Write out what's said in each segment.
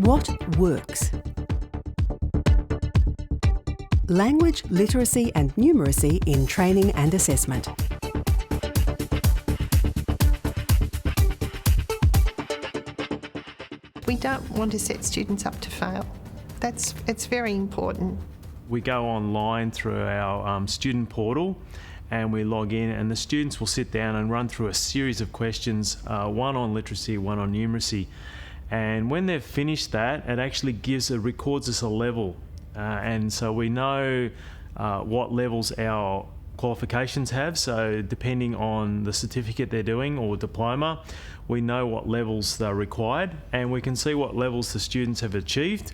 What works? Language literacy and numeracy in training and assessment. We don't want to set students up to fail. It's very important. We go online through our student portal and we log in, and the students will sit down and run through a series of questions, one on literacy, one on numeracy. And when they've finished that, it actually records us a level. And so we know what levels our qualifications have. So depending on the certificate they're doing or diploma, we know what levels they're required, and we can see what levels the students have achieved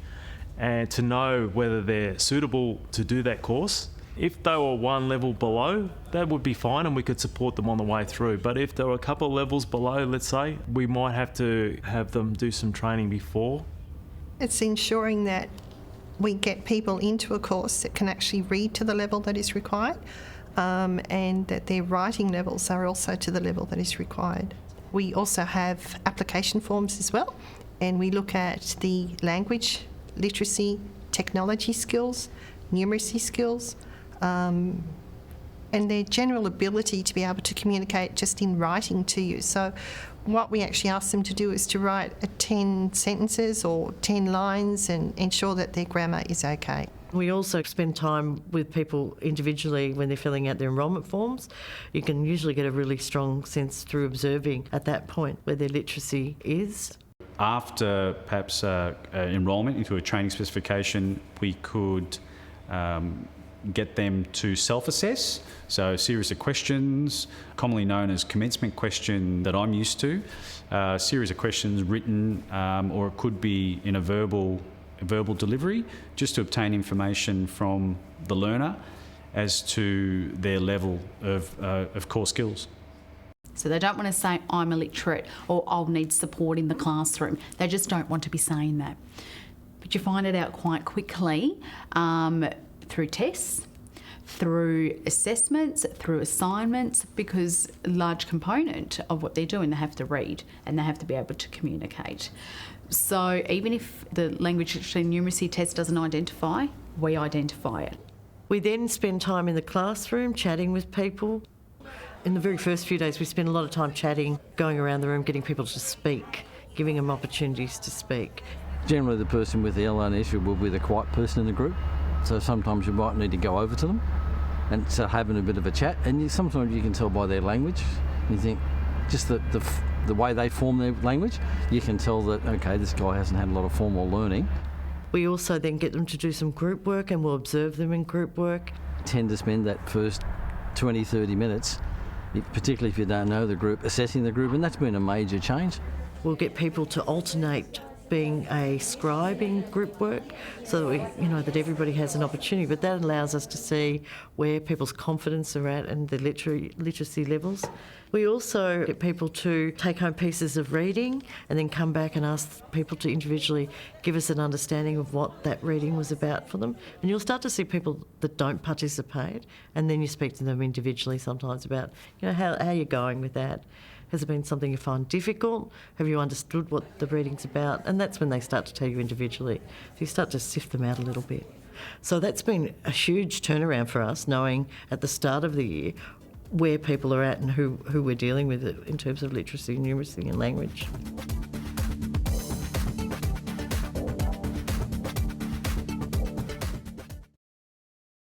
and to know whether they're suitable to do that course. If they were one level below, that would be fine and we could support them on the way through. But if they were a couple of levels below, let's say, we might have to have them do some training before. It's ensuring that we get people into a course that can actually read to the level that is required, and that their writing levels are also to the level that is required. We also have application forms as well, and we look at the language, literacy, technology skills, numeracy skills, and their general ability to be able to communicate just in writing to you. So what we actually ask them to do is to write 10 sentences or 10 lines and ensure that their grammar is okay. We also spend time with people individually when they're filling out their enrolment forms. You can usually get a really strong sense through observing at that point where their literacy is. After perhaps enrolment into a training specification, we could get them to self-assess. So a series of questions, commonly known as commencement question that I'm used to, a series of questions written, or it could be in a verbal delivery, just to obtain information from the learner as to their level of core skills. So they don't want to say, I'm illiterate or I'll need support in the classroom. They just don't want to be saying that. But you find it out quite quickly through tests, through assessments, through assignments, because a large component of what they're doing, they have to read and they have to be able to communicate. So even if the language literacy and numeracy test doesn't identify, we identify it. We then spend time in the classroom chatting with people. In the very first few days, we spend a lot of time chatting, going around the room, getting people to speak, giving them opportunities to speak. Generally, the person with the LLN issue will be the quiet person in the group, so sometimes you might need to go over to them and start having a bit of a chat. And sometimes you can tell by their language. You think just the way they form their language, you can tell that, okay, this guy hasn't had a lot of formal learning. We also then get them to do some group work, and we'll observe them in group work. Tend to spend that first 20, 30 minutes, particularly if you don't know the group, assessing the group, and that's been a major change. We'll get people to alternate being a scribe in group work so that that everybody has an opportunity, but that allows us to see where people's confidence are at and their literacy levels. We also get people to take home pieces of reading and then come back and ask people to individually give us an understanding of what that reading was about for them. And you'll start to see people that don't participate, and then you speak to them individually sometimes about how you're going with that. Has it been something you find difficult? Have you understood what the reading's about? And that's when they start to tell you individually. So you start to sift them out a little bit. So that's been a huge turnaround for us, knowing at the start of the year where people are at and who we're dealing with in terms of literacy, numeracy and language.